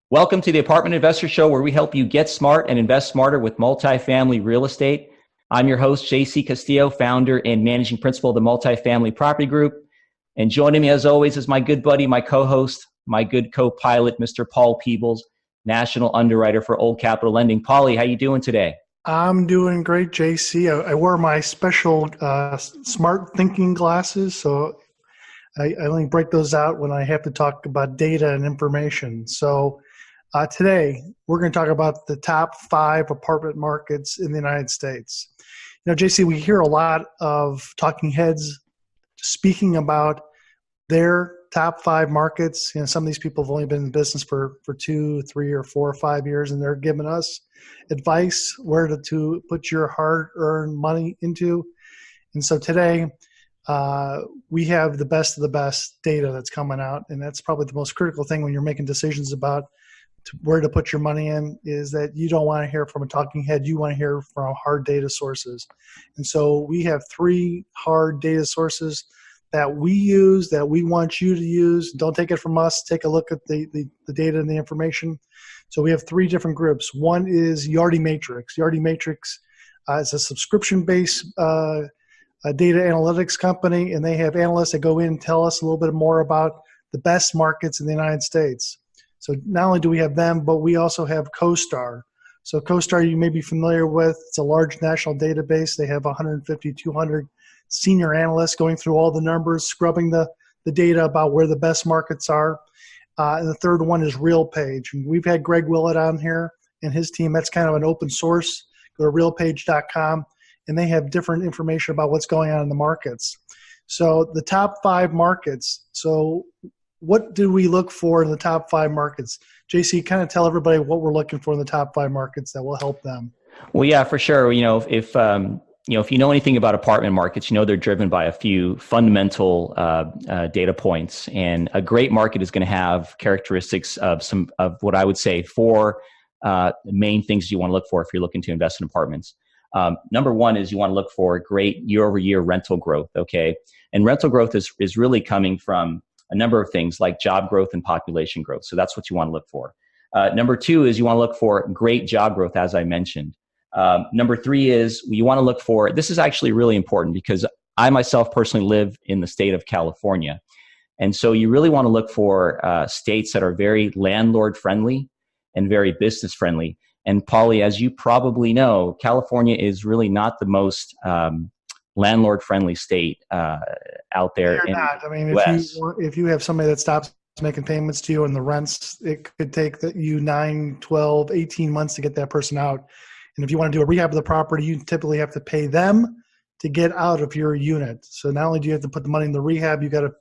Welcome to the Apartment Investor Show, where we help you get smart and invest smarter with multifamily real estate. I'm your host, JC Castillo, founder and managing principal of the Multifamily Property Group. And joining me, as always, is my good buddy, my co-host, my good co-pilot, Mr. Paul Peebles, national underwriter for Old Capital Lending. Paulie, how you doing today? I'm doing great, JC. I wear my special smart thinking glasses, so I only break those out when I have to talk about data and information. So today, we're going to talk about the top 5 apartment markets in the United States. You know, JC, we hear a lot of talking heads speaking about their top 5 markets. You know, some of these people have only been in business for 2, 3, or 4 or 5 years, and they're giving us advice where to put your hard-earned money into. And so today, we have the best of the best data that's coming out, and that's probably the most critical thing when you're making decisions about where to put your money in, is that you don't want to hear from a talking head. You want to hear from hard data sources. And so we have 3 hard data sources that we use, that we want you to use. Don't take it from us. Take a look at the data and the information. So we have 3 different groups. One is Yardi Matrix. Yardi Matrix is a subscription-based data analytics company, and they have analysts that go in and tell us a little bit more about the best markets in the United States. So not only do we have them, but we also have CoStar. So CoStar you may be familiar with. It's a large national database. They have 150, 200 senior analysts going through all the numbers, scrubbing the data about where the best markets are. And the third one is RealPage. And we've had Greg Willett on here and his team. That's kind of an open source. Go to realpage.com, and they have different information about what's going on in the markets. So the top 5 markets. So what do we look for in the top 5 markets? JC, kind of tell everybody what we're looking for in the top 5 markets that will help them. Well, yeah, for sure. You know, if you know anything about apartment markets, you know they're driven by a few fundamental data points, and a great market is going to have characteristics of some of what I would say 4 main things you want to look for if you're looking to invest in apartments. Number one is you want to look for great year-over-year rental growth. Okay, and rental growth is really coming from a number of things like job growth and population growth. So that's what you want to look for. Number 2 is you want to look for great job growth, as I mentioned. Number 3 is you want to look for, this is actually really important because I myself personally live in the state of California. And so you really want to look for states that are very landlord friendly and very business friendly. And Paulie, as you probably know, California is really not the most landlord friendly state out there. They're not. I mean, if you have somebody that stops making payments to you and the rents, it could take you 9, 12, 18 months to get that person out. And if you want to do a rehab of the property, you typically have to pay them to get out of your unit. So not only do you have to put the money in the rehab, you got to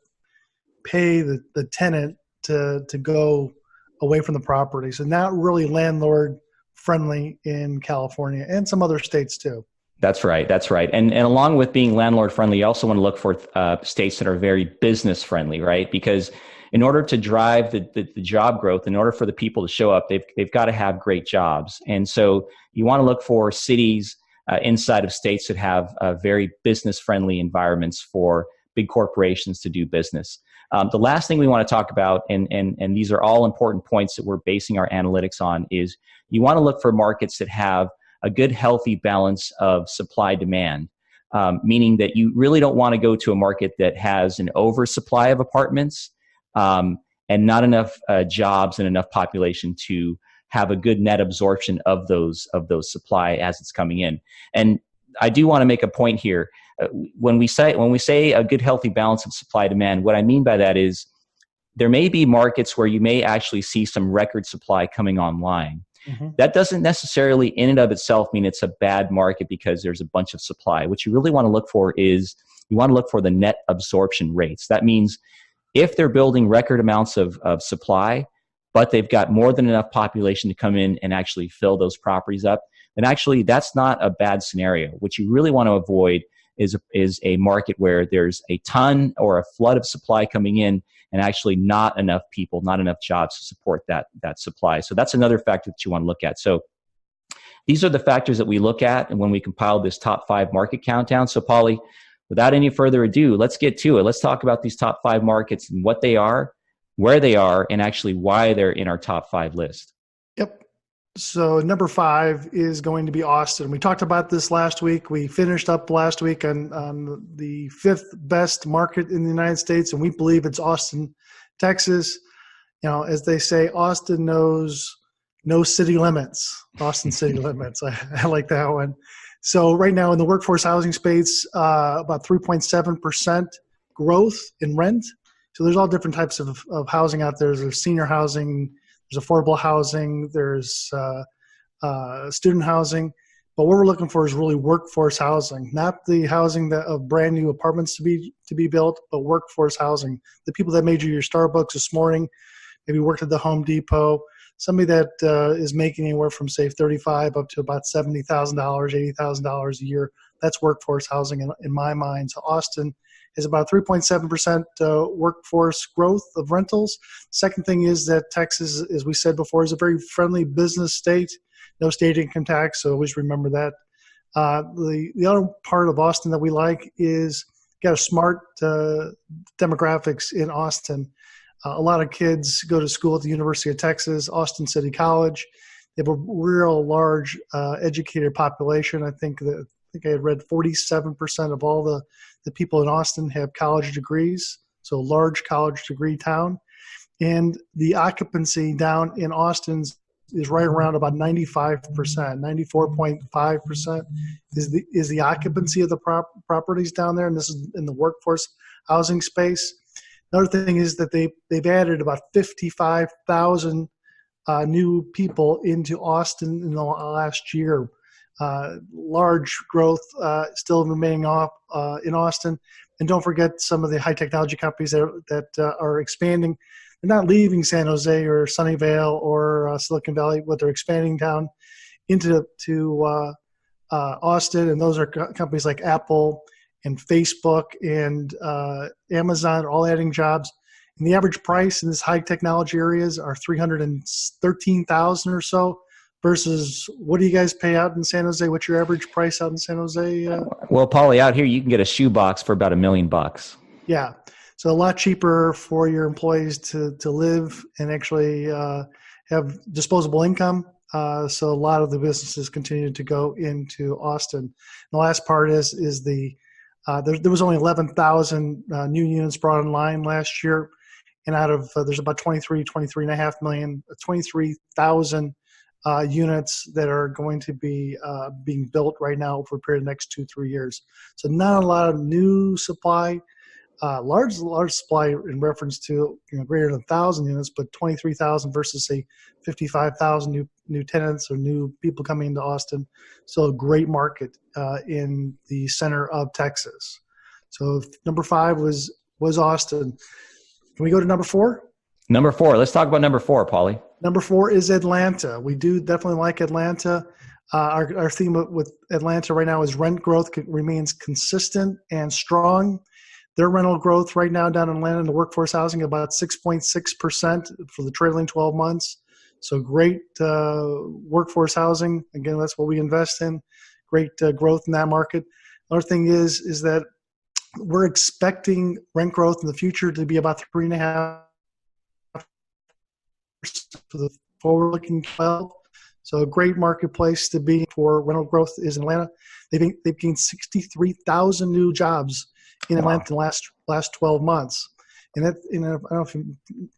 pay the tenant to go away from the property. So not really landlord friendly in California and some other states too. That's right. That's right. And along with being landlord friendly, you also want to look for states that are very business friendly, right? Because in order to drive the job growth, in order for the people to show up, they've got to have great jobs. And so you want to look for cities inside of states that have very business friendly environments for big corporations to do business. The last thing we want to talk about, and these are all important points that we're basing our analytics on, is you want to look for markets that have a good, healthy balance of supply demand, meaning that you really don't want to go to a market that has an oversupply of apartments and not enough jobs and enough population to have a good net absorption of those supply as it's coming in. And I do want to make a point here. When we say a good, healthy balance of supply demand, what I mean by that is there may be markets where you may actually see some record supply coming online. Mm-hmm. That doesn't necessarily in and of itself mean it's a bad market because there's a bunch of supply. What you really want to look for is you want to look for the net absorption rates. That means if they're building record amounts of supply, but they've got more than enough population to come in and actually fill those properties up, then actually that's not a bad scenario. What you really want to avoid is a market where there's a ton or a flood of supply coming in and actually not enough people, not enough jobs to support that supply. So that's another factor that you want to look at. So these are the factors that we look at and when we compile this top 5 market countdown. So Paulie, without any further ado, let's get to it. Let's talk about these top 5 markets and what they are, where they are, and actually why they're in our top 5 list. Yep. So number 5 is going to be Austin. We talked about this last week. We finished up last week on the 5th best market in the United States, and we believe it's Austin, Texas. You know, as they say, Austin knows no city limits. Austin city limits. I like that one. So right now in the workforce housing space, about 3.7% growth in rent. So there's all different types of housing out there. There's senior housing, there's affordable housing, there's student housing. But what we're looking for is really workforce housing, not the housing of brand new apartments to be built, but workforce housing. The people that made you your Starbucks this morning, maybe worked at the Home Depot, somebody that is making anywhere from, say, $35,000 up to about $70,000, $80,000 a year. That's workforce housing in my mind. So Austin is about 3.7% workforce growth of rentals. Second thing is that Texas, as we said before, is a very friendly business state. No state income tax, so always remember that. The other part of Austin that we like is got a smart demographics in Austin. A lot of kids go to school at the University of Texas, Austin City College. They have a real large educated population. I think I had read 47% of all the people in Austin have college degrees, so large college degree town. And the occupancy down in Austin is right around about 95%, 94.5% is the occupancy of the properties down there, and this is in the workforce housing space. Another thing is that they've added about 55,000 new people into Austin in the last year. Large growth still remaining off in Austin. And don't forget some of the high technology companies that are expanding. They're not leaving San Jose or Sunnyvale or Silicon Valley, but they're expanding down into Austin. And those are companies like Apple and Facebook and Amazon, all adding jobs. And the average price in these high technology areas are $313,000 or so. Versus, what do you guys pay out in San Jose? What's your average price out in San Jose? Well, Paulie, out here you can get a shoebox for about $1 million. Yeah, so a lot cheaper for your employees to live and actually have disposable income. So a lot of the businesses continue to go into Austin. And the last part is there was only 11,000 new units brought online last year, and out of there's about 23.5 million, 23,000. Units that are going to be being built right now for a period of the next 2-3 years. So not a lot of new supply, large supply in reference to greater than 1,000 units, but 23,000 versus say 55,000 new tenants or new people coming into Austin. So a great market in the center of Texas. So number 5 was Austin. Can we go to number 4? Number 4. Let's talk about number 4, Paulie. Number 4 is Atlanta. We do definitely like Atlanta. Our theme with Atlanta right now is rent growth remains consistent and strong. Their rental growth right now down in Atlanta in the workforce housing about 6.6% for the trailing 12 months. So great workforce housing. Again, that's what we invest in. Great growth in that market. Another thing is that we're expecting rent growth in the future to be about 3.5% for the forward-looking 12. So a great marketplace to be for rental growth is in Atlanta. They've gained 63,000 new jobs in Atlanta in the last 12 months. And that, I don't know if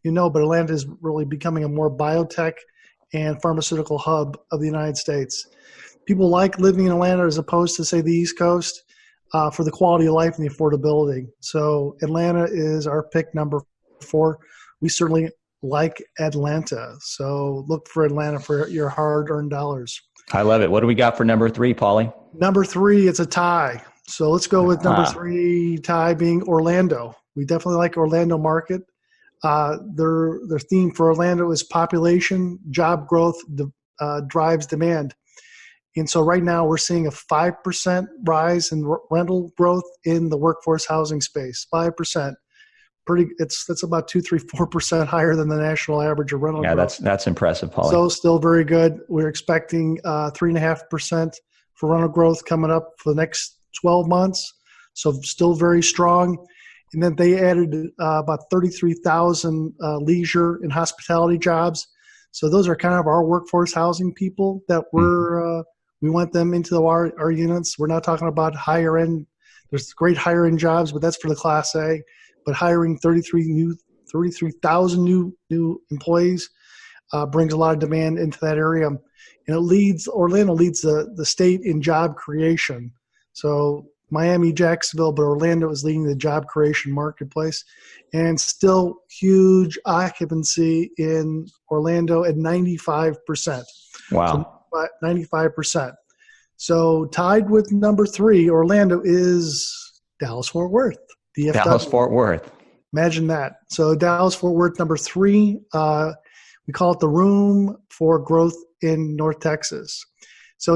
you know, but Atlanta is really becoming a more biotech and pharmaceutical hub of the United States. People like living in Atlanta as opposed to, say, the East Coast for the quality of life and the affordability. So Atlanta is our pick number 4. We certainly like Atlanta. So look for Atlanta for your hard-earned dollars. I love it. What do we got for number 3, Paulie? Number 3, it's a tie. So let's go with number 3 tie being Orlando. We definitely like Orlando market. Their theme for Orlando is population, job growth drives demand. And so right now we're seeing a 5% rise in rental growth in the workforce housing space. 5%. That's about 2-4% higher than the national average of rental growth. That's impressive, Paulie. So still very good. We're expecting 3.5% for rental growth coming up for the next 12 months. So still very strong. And then they added about 33,000 leisure and hospitality jobs. So those are kind of our workforce housing people that we want them into our units. We're not talking about higher end. There's great higher end jobs, but that's for the Class A. But hiring 33,000 new employees brings a lot of demand into that area. And Orlando leads the state in job creation. So Miami, Jacksonville, but Orlando is leading the job creation marketplace, and still huge occupancy in Orlando at 95%. Wow. So 95%. So tied with number 3, Orlando, is Dallas-Fort Worth. DFW. Dallas-Fort Worth. Imagine that. So Dallas-Fort Worth, number 3. We call it the room for growth in North Texas. So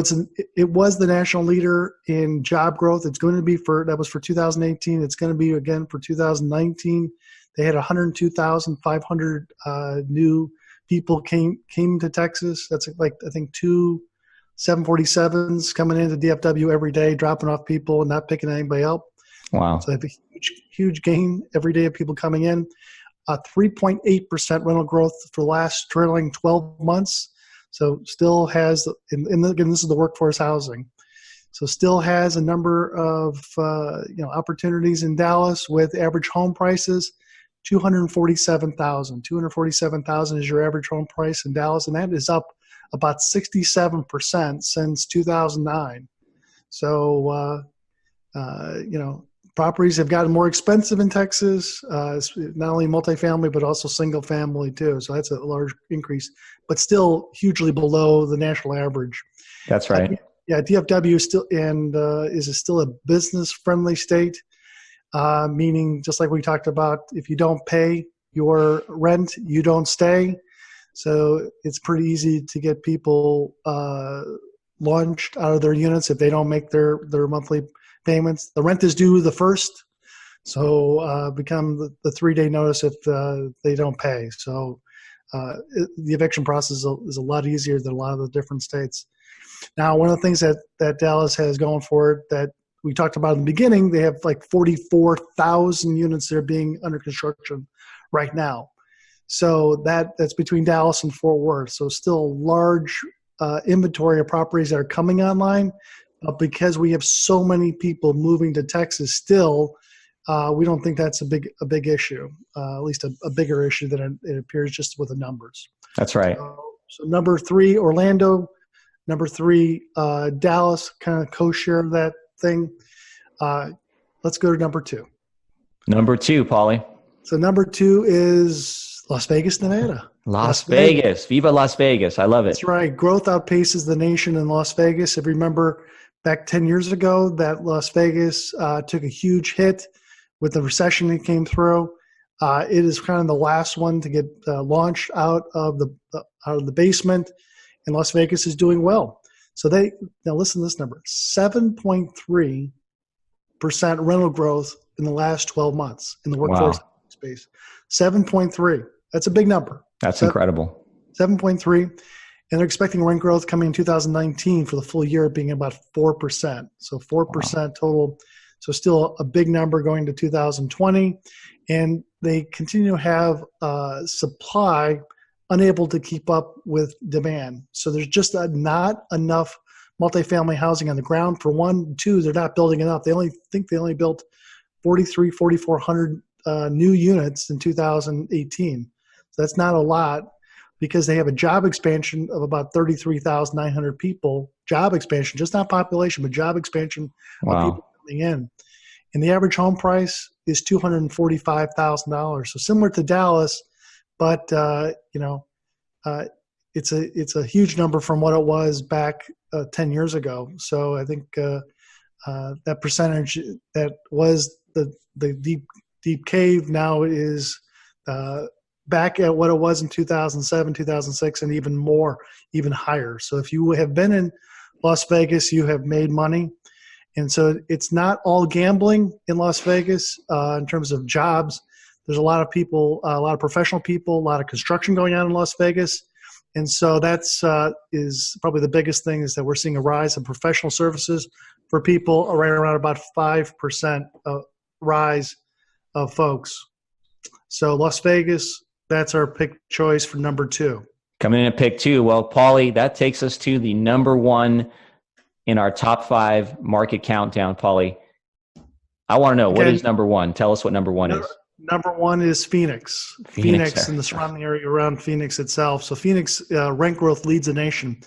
it was the national leader in job growth. It's going to be that was for 2018. It's going to be again for 2019. They had 102,500 new people came to Texas. That's like, I think, 2 747s coming into DFW every day, dropping off people and not picking anybody up. Wow. So they have a huge gain every day of people coming in. 3.8% rental growth for the last trailing 12 months. So still has, and again, this is the workforce housing. So still has a number of opportunities in Dallas with average home prices, $247,000. $247,000 is your average home price in Dallas, and that is up about 67% since 2009. So properties have gotten more expensive in Texas, not only multifamily, but also single family too. So that's a large increase, but still hugely below the national average. That's right. DFW is still is still a business friendly state, meaning just like we talked about, if you don't pay your rent, you don't stay. So it's pretty easy to get people launched out of their units if they don't make their monthly payments. The rent is due the 1st, so become the 3-day notice if they don't pay. So the eviction process is a lot easier than a lot of the different states. Now, one of the things that Dallas has going for it that we talked about in the beginning, they have like 44,000 units that are being under construction right now. So that's between Dallas and Fort Worth. So still large inventory of properties that are coming online. Because we have so many people moving to Texas still, we don't think that's a big issue, at least a bigger issue than it appears just with the numbers. That's right. So number 3, Orlando. Number 3, Dallas, kind of co-share that thing. Let's go to number 2. Number 2, Paulie. So number 2 is Las Vegas, Nevada. Las Vegas. Viva Las Vegas. I love it. That's right. Growth outpaces the nation in Las Vegas. If you remember back 10 years ago that Las Vegas took a huge hit with the recession that came through. It is kind of the last one to get launched out of the basement, and Las Vegas is doing well. So now listen to this number: 7.3% rental growth in the last 12 months in the workforce space. 7.3. That's a big number. That's incredible. 7.3. And they're expecting rent growth coming in 2019 for the full year being about 4%. So 4% total. So still a big number going to 2020. And they continue to have supply unable to keep up with demand. So there's just not enough multifamily housing on the ground. For 1, 2, they're not building enough. They only built 4,400 new units in 2018. So that's not a lot, because they have a job expansion of about 33,900 people. Job expansion, just not population, but job expansion of people coming in. And the average home price is $245,000. So similar to Dallas, but it's a huge number from what it was back 10 years ago. So I think that percentage that was the deep cave now is back at what it was in 2007, 2006, and even higher. So if you have been in Las Vegas, you have made money. And so it's not all gambling in Las Vegas in terms of jobs. There's a lot of people, a lot of professional people, a lot of construction going on in Las Vegas. And so that's is probably the biggest thing, is that we're seeing a rise in professional services for people, right around about 5% rise of folks. So Las Vegas, that's our pick choice for number 2. Coming in at pick 2. Well, Paulie, that takes us to the number 1 in our top 5 market countdown. Paulie, I want to know, what is number 1? Tell us what number 1 is. Number 1 is Phoenix. Phoenix and the surrounding area around Phoenix itself. So Phoenix rent growth leads the nation.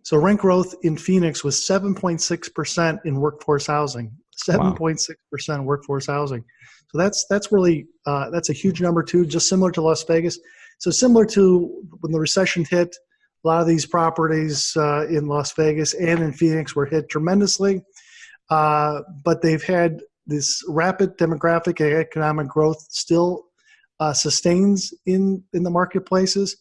So rent growth in Phoenix was 7.6% in workforce housing. 7.6% workforce housing. So that's really that's a huge number too, just similar to Las Vegas. So similar to when the recession hit, a lot of these properties in Las Vegas and in Phoenix were hit tremendously, but they've had this rapid demographic and economic growth still sustains in the marketplaces.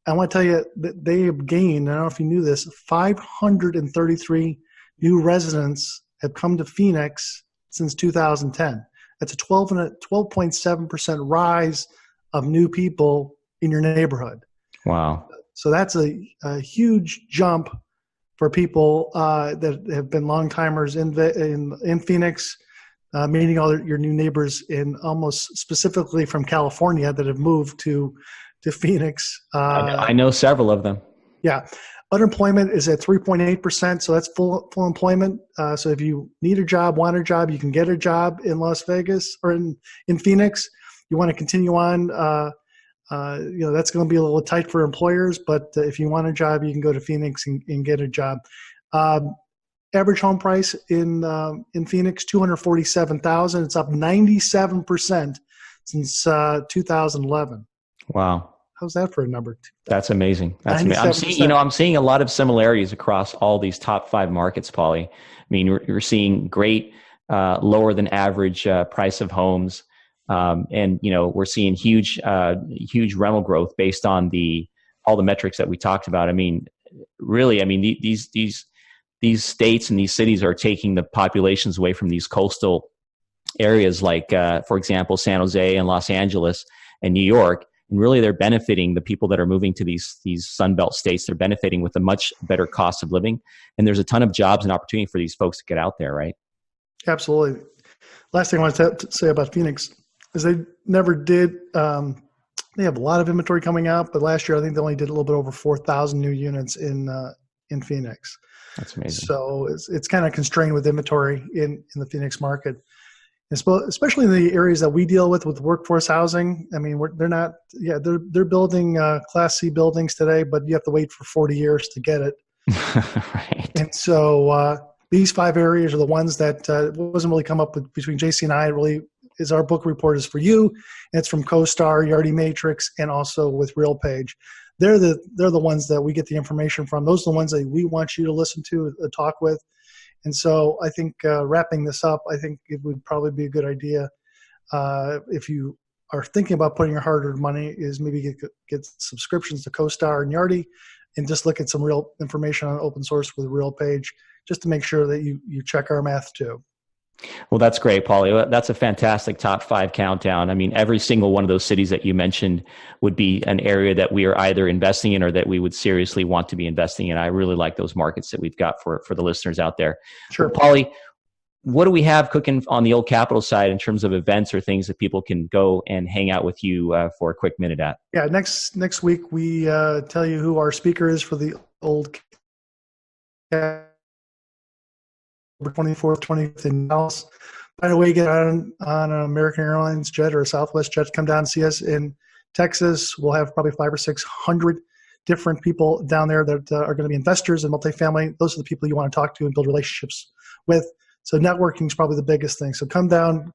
I want to tell you that they have gained, I don't know if you knew this, 533 new residents have come to Phoenix since 2010. That's a 12.7% rise of new people in your neighborhood. Wow. So that's a huge jump for people that have been long-timers in Phoenix, meeting all your new neighbors in almost specifically from California that have moved to Phoenix. I know several of them. Yeah. Unemployment is at 3.8%, so that's full employment. So if you need a job, want a job, you can get a job in Las Vegas or in Phoenix. You want to continue on, that's going to be a little tight for employers, but if you want a job, you can go to Phoenix and get a job. Average home price in Phoenix, $247,000. It's up 97% since 2011. Wow. How's that for a number? That's amazing. That's amazing. I'm seeing a lot of similarities across all these top 5 markets, Paulie. I mean, you're seeing great, lower than average price of homes. And we're seeing huge rental growth based on all the metrics that we talked about. I mean, really, these states and these cities are taking the populations away from these coastal areas like, for example, San Jose and Los Angeles and New York. And really, they're benefiting the people that are moving to these Sunbelt states. They're benefiting with a much better cost of living. And there's a ton of jobs and opportunity for these folks to get out there, right? Absolutely. Last thing I want to say about Phoenix is they never did. They have a lot of inventory coming out, but last year I think they only did a little bit over 4,000 new units in Phoenix. That's amazing. So it's kind of constrained with inventory in the Phoenix market, especially in the areas that we deal with workforce housing. I mean, they're building Class C buildings today, but you have to wait for 40 years to get it. Right. And so these 5 areas are the ones that wasn't really come up with between JC and I. Really, is our book report is for you. And it's from CoStar, Yardi Matrix, and also with RealPage. They're the ones that we get the information from. Those are the ones that we want you to listen to, talk with. And so I think wrapping this up, I think it would probably be a good idea if you are thinking about putting your hard-earned money is maybe get subscriptions to CoStar and Yardi and just look at some real information on open source with RealPage just to make sure that you check our math too. Well, that's great, Paulie. That's a fantastic top 5 countdown. I mean, every single one of those cities that you mentioned would be an area that we are either investing in or that we would seriously want to be investing in. I really like those markets that we've got for the listeners out there. Sure. Well, Paulie, what do we have cooking on the Old Capital side in terms of events or things that people can go and hang out with you for a quick minute at? Yeah, next week we tell you who our speaker is for the Old Capital. 24th, 20th in Dallas. By the way, get on an American Airlines jet or a Southwest jet to come down and see us in Texas. We'll have probably 500 or 600 different people down there that are going to be investors in multifamily. Those are the people you want to talk to and build relationships with. So networking is probably the biggest thing. So come down,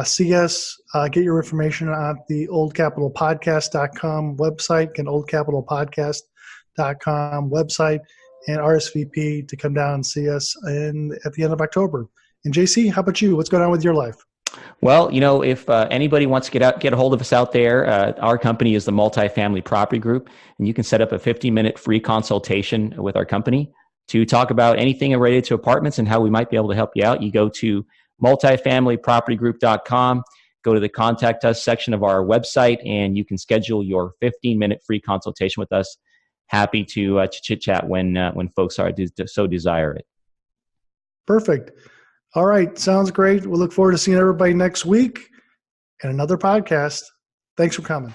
see us, get your information on the oldcapitalpodcast.com website, get oldcapitalpodcast.com website, and RSVP to come down and see us at the end of October. And JC, how about you? What's going on with your life? Well, if anybody wants to get a hold of us out there, our company is the Multifamily Property Group, and you can set up a 15-minute free consultation with our company to talk about anything related to apartments and how we might be able to help you out. You go to multifamilypropertygroup.com, go to the Contact Us section of our website, and you can schedule your 15-minute free consultation with us. Happy to chit-chat when folks so desire it. Perfect. All right. Sounds great. We'll look forward to seeing everybody next week. and another podcast. Thanks for coming.